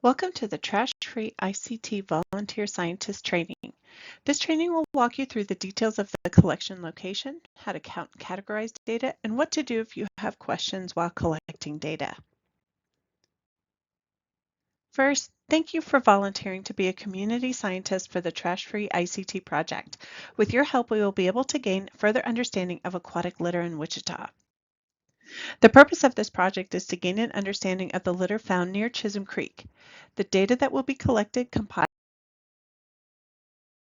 Welcome to the Trash-Free ICT Volunteer Scientist Training. This training will walk you through the details of the collection location, how to count and categorize data, and what to do if you have questions while collecting data. First, thank you for volunteering to be a community scientist for the Trash-Free ICT project. With your help, we will be able to gain further understanding of aquatic litter in Wichita. The purpose of this project is to gain an understanding of the litter found near Chisholm Creek. The data that will be collected, compiled,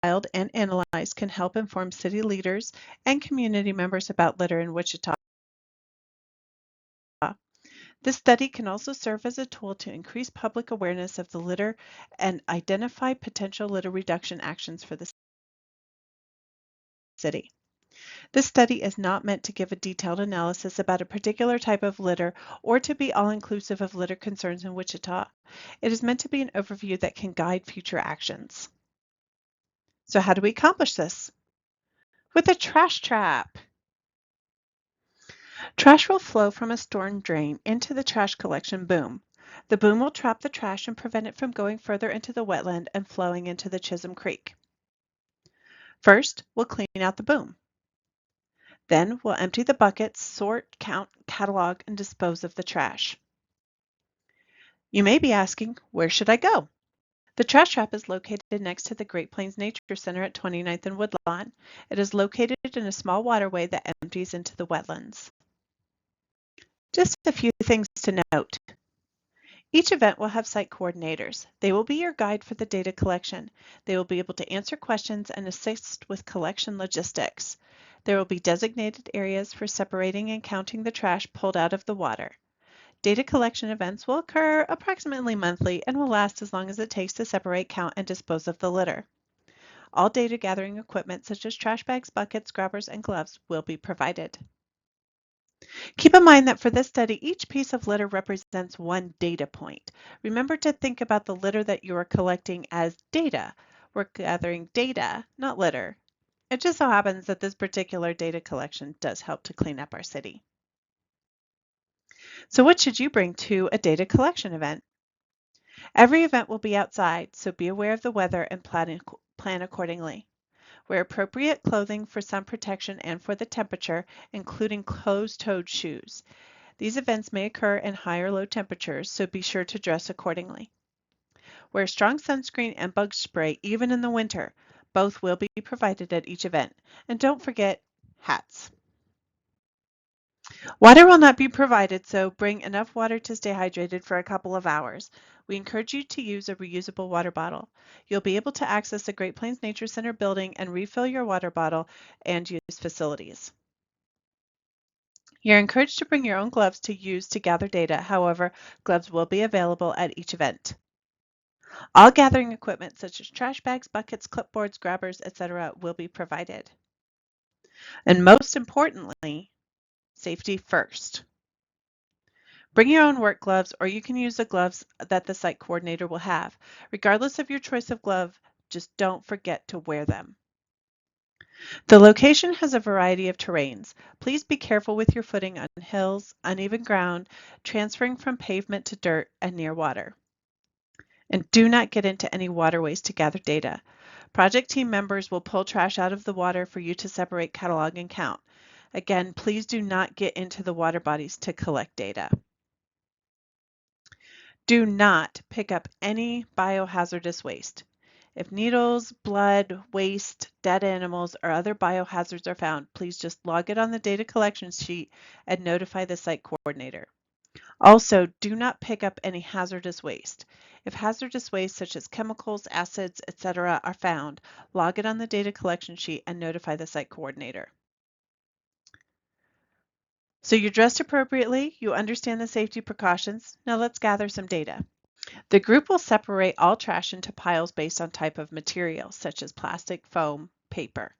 and analyzed can help inform city leaders and community members about litter in Wichita. This study can also serve as a tool to increase public awareness of the litter and identify potential litter reduction actions for the city. This study is not meant to give a detailed analysis about a particular type of litter or to be all-inclusive of litter concerns in Wichita. It is meant to be an overview that can guide future actions. So how do we accomplish this? With a trash trap. Trash will flow from a storm drain into the trash collection boom. The boom will trap the trash and prevent it from going further into the wetland and flowing into the Chisholm Creek. First, we'll clean out the boom. Then we'll empty the buckets, sort, count, catalog, and dispose of the trash. You may be asking, where should I go? The trash trap is located next to the Great Plains Nature Center at 29th and Woodlawn. It is located in a small waterway that empties into the wetlands. Just a few things to note. Each event will have site coordinators. They will be your guide for the data collection. They will be able to answer questions and assist with collection logistics. There will be designated areas for separating and counting the trash pulled out of the water. Data collection events will occur approximately monthly and will last as long as it takes to separate, count, and dispose of the litter. All data gathering equipment such as trash bags, buckets, grabbers, and gloves will be provided. Keep in mind that for this study, each piece of litter represents one data point. Remember to think about the litter that you are collecting as data. We're gathering data, not litter. It just so happens that this particular data collection does help to clean up our city. So what should you bring to a data collection event? Every event will be outside, so be aware of the weather and plan accordingly. Wear appropriate clothing for sun protection and for the temperature, including closed-toed shoes. These events may occur in high or low temperatures, so be sure to dress accordingly. Wear strong sunscreen and bug spray even in the winter. Both will be provided at each event. And don't forget hats. Water will not be provided, so bring enough water to stay hydrated for a couple of hours. We encourage you to use a reusable water bottle. You'll be able to access the Great Plains Nature Center building and refill your water bottle and use facilities. You're encouraged to bring your own gloves to use to gather data. However, gloves will be available at each event. All gathering equipment such as trash bags, buckets, clipboards, grabbers, etc. will be provided. And most importantly, safety first. Bring your own work gloves, or you can use the gloves that the site coordinator will have. Regardless of your choice of glove, just don't forget to wear them. The location has a variety of terrains. Please be careful with your footing on hills, uneven ground, transferring from pavement to dirt, and near water. And do not get into any waterways to gather data. Project team members will pull trash out of the water for you to separate, catalog, and count. Again, please do not get into the water bodies to collect data. Do not pick up any biohazardous waste. If needles, blood, waste, dead animals, or other biohazards are found, please just log it on the data collection sheet and notify the site coordinator. Also, do not pick up any hazardous waste. If hazardous waste such as chemicals, acids, etc. are found, log it on the data collection sheet and notify the site coordinator. So you're dressed appropriately, you understand the safety precautions. Now let's gather some data. The group will separate all trash into piles based on type of material, such as plastic, foam, paper.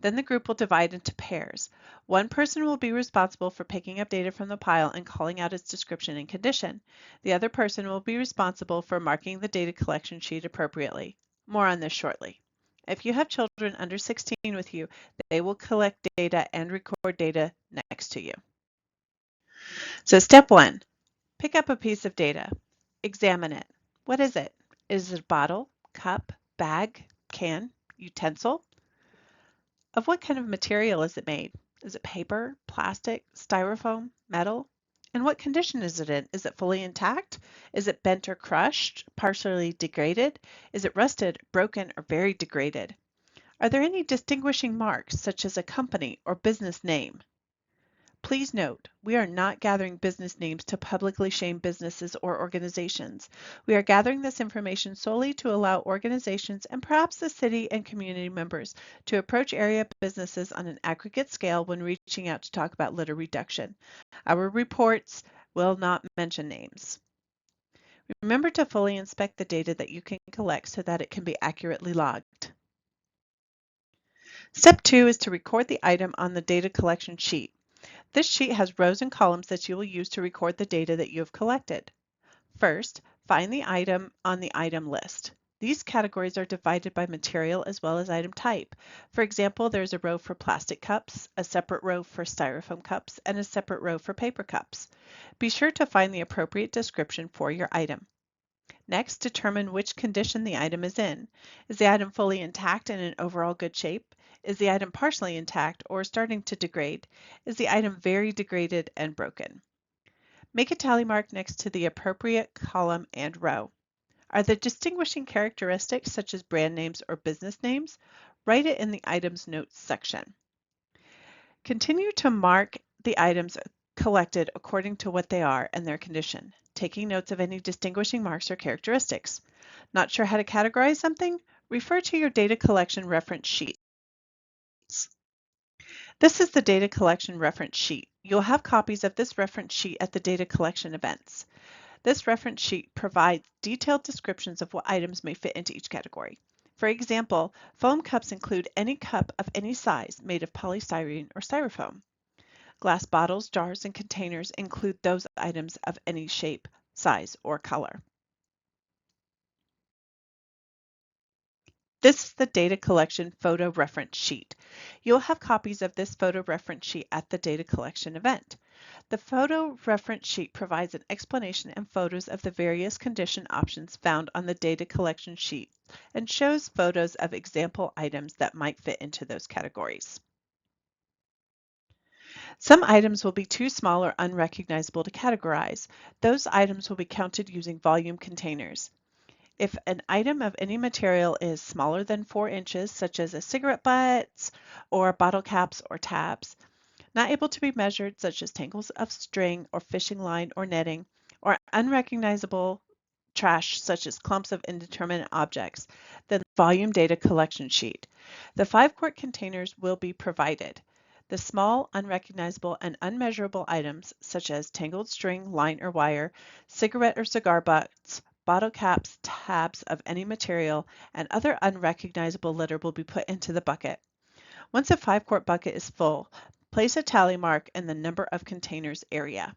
Then the group will divide into pairs. One person will be responsible for picking up data from the pile and calling out its description and condition. The other person will be responsible for marking the data collection sheet appropriately. More on this shortly. If you have children under 16 with you, they will collect data and record data next to you. So step 1, pick up a piece of data. Examine it. What is it? Is it a bottle, cup, bag, can, utensil? Of what kind of material is it made? Is it paper, plastic, styrofoam, metal? And what condition is it in? Is it fully intact? Is it bent or crushed, partially degraded? Is it rusted, broken, or very degraded? Are there any distinguishing marks, such as a company or business name? Please note, we are not gathering business names to publicly shame businesses or organizations. We are gathering this information solely to allow organizations and perhaps the city and community members to approach area businesses on an aggregate scale when reaching out to talk about litter reduction. Our reports will not mention names. Remember to fully inspect the data that you can collect so that it can be accurately logged. Step 2 is to record the item on the data collection sheet. This sheet has rows and columns that you will use to record the data that you have collected. First, find the item on the item list. These categories are divided by material as well as item type. For example, there's a row for plastic cups, a separate row for styrofoam cups, and a separate row for paper cups. Be sure to find the appropriate description for your item. Next, determine which condition the item is in. Is the item fully intact and in overall good shape? Is the item partially intact or starting to degrade? Is the item very degraded and broken? Make a tally mark next to the appropriate column and row. Are there distinguishing characteristics such as brand names or business names? Write it in the items notes section. Continue to mark the items collected according to what they are and their condition, taking notes of any distinguishing marks or characteristics. Not sure how to categorize something? Refer to your data collection reference sheets. This is the data collection reference sheet. You'll have copies of this reference sheet at the data collection events. This reference sheet provides detailed descriptions of what items may fit into each category. For example, foam cups include any cup of any size made of polystyrene or styrofoam. Glass bottles, jars, and containers include those items of any shape, size, or color. This is the data collection photo reference sheet. You'll have copies of this photo reference sheet at the data collection event. The photo reference sheet provides an explanation and photos of the various condition options found on the data collection sheet and shows photos of example items that might fit into those categories. Some items will be too small or unrecognizable to categorize. Those items will be counted using volume containers. If an item of any material is smaller than 4 inches, such as a cigarette butts or bottle caps or tabs, not able to be measured, such as tangles of string or fishing line or netting, or unrecognizable trash, such as clumps of indeterminate objects, then volume data collection sheet. The 5-quart containers will be provided. The small, unrecognizable, and unmeasurable items, such as tangled string, line, or wire, cigarette or cigar butts, bottle caps, tabs of any material, and other unrecognizable litter will be put into the bucket. Once a 5-quart bucket is full, place a tally mark in the number of containers area.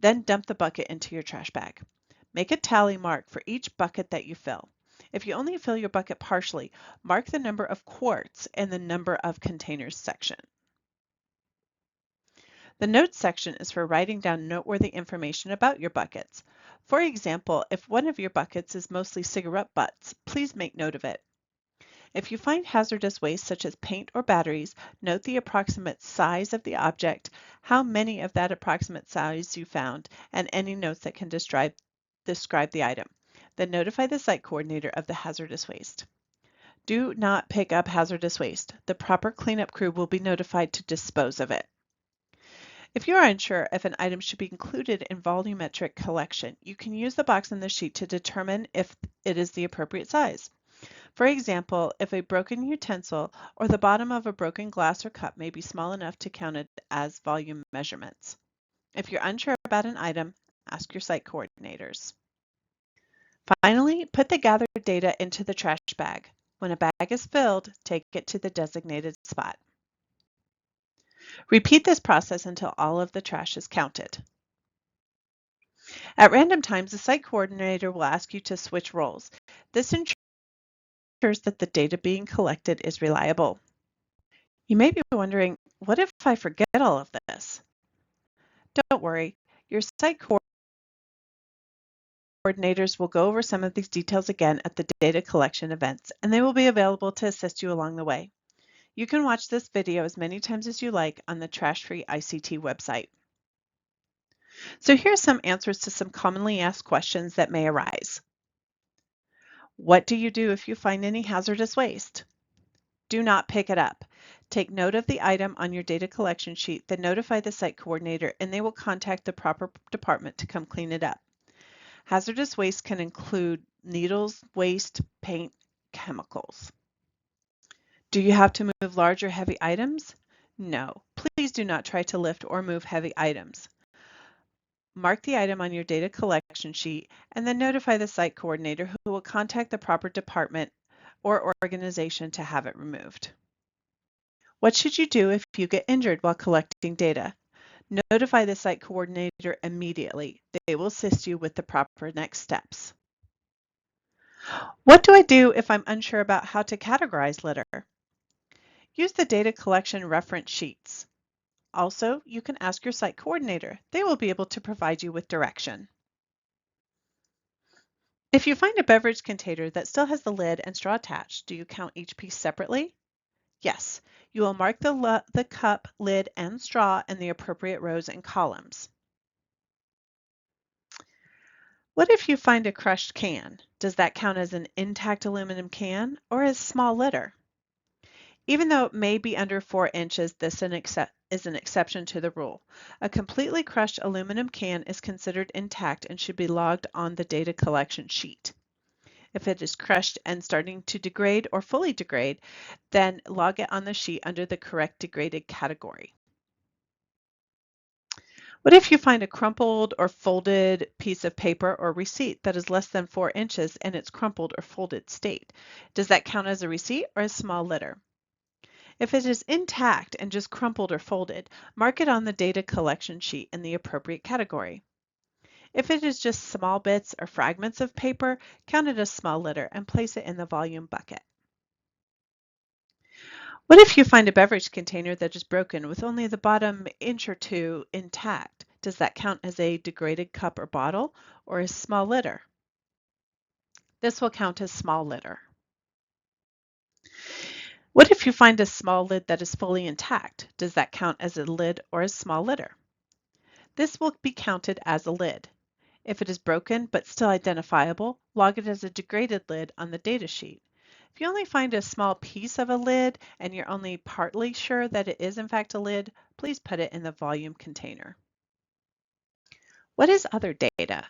Then dump the bucket into your trash bag. Make a tally mark for each bucket that you fill. If you only fill your bucket partially, mark the number of quarts in the number of containers section. The notes section is for writing down noteworthy information about your buckets. For example, if one of your buckets is mostly cigarette butts, please make note of it. If you find hazardous waste such as paint or batteries, note the approximate size of the object, how many of that approximate size you found, and any notes that can describe the item. Then notify the site coordinator of the hazardous waste. Do not pick up hazardous waste. The proper cleanup crew will be notified to dispose of it. If you are unsure if an item should be included in volumetric collection, you can use the box on the sheet to determine if it is the appropriate size. For example, if a broken utensil or the bottom of a broken glass or cup may be small enough to count it as volume measurements. If you're unsure about an item, ask your site coordinators. Finally, put the gathered data into the trash bag. When a bag is filled, take it to the designated spot. Repeat this process until all of the trash is counted. At random times, the site coordinator will ask you to switch roles. This ensures that the data being collected is reliable. You may be wondering, what if I forget all of this? Don't worry, your site coordinator coordinators will go over some of these details again at the data collection events, and they will be available to assist you along the way. You can watch this video as many times as you like on the Trash-Free ICT website. So here are some answers to some commonly asked questions that may arise. What do you do if you find any hazardous waste? Do not pick it up. Take note of the item on your data collection sheet, then notify the site coordinator and they will contact the proper department to come clean it up. Hazardous waste can include needles, waste, paint, chemicals. Do you have to move large or heavy items? No. Please do not try to lift or move heavy items. Mark the item on your data collection sheet and then notify the site coordinator who will contact the proper department or organization to have it removed. What should you do if you get injured while collecting data? Notify the site coordinator immediately. They will assist you with the proper next steps. What do I do if I'm unsure about how to categorize litter? Use the data collection reference sheets. Also, you can ask your site coordinator. They will be able to provide you with direction. If you find a beverage container that still has the lid and straw attached, do you count each piece separately? Yes, you will mark the cup, lid, and straw in the appropriate rows and columns. What if you find a crushed can? Does that count as an intact aluminum can or as small litter? Even though it may be under 4 inches, this is an exception to the rule. A completely crushed aluminum can is considered intact and should be logged on the data collection sheet. If it is crushed and starting to degrade or fully degrade, then log it on the sheet under the correct degraded category. What if you find a crumpled or folded piece of paper or receipt that is less than 4 inches in its crumpled or folded state? Does that count as a receipt or a small litter? If it is intact and just crumpled or folded, mark it on the data collection sheet in the appropriate category. If it is just small bits or fragments of paper, count it as small litter and place it in the volume bucket. What if you find a beverage container that is broken with only the bottom inch or 2 intact? Does that count as a degraded cup or bottle or as small litter? This will count as small litter. What if you find a small lid that is fully intact? Does that count as a lid or as small litter? This will be counted as a lid. If it is broken but still identifiable, log it as a degraded lid on the data sheet. If you only find a small piece of a lid and you're only partly sure that it is in fact a lid, please put it in the volume container. What is other data?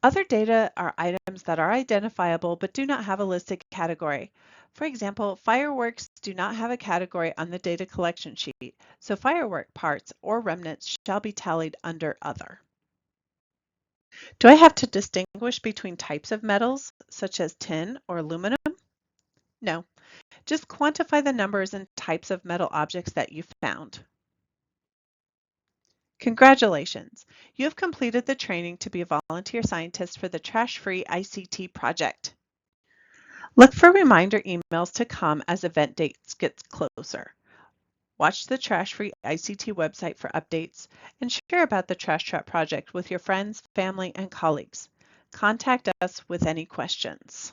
Other data are items that are identifiable but do not have a listed category. For example, fireworks do not have a category on the data collection sheet, so firework parts or remnants shall be tallied under Other. Do I have to distinguish between types of metals, such as tin or aluminum? No, just quantify the numbers and types of metal objects that you found. Congratulations! You have completed the training to be a volunteer scientist for the Trash-Free ICT project. Look for reminder emails to come as event dates get closer. Watch the Trash-Free ICT website for updates and share about the Trash Trap project with your friends, family, and colleagues. Contact us with any questions.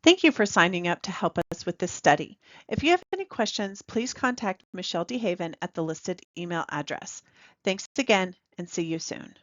Thank you for signing up to help us with this study. If you have any questions, please contact Michelle DeHaven at the listed email address. Thanks again and see you soon.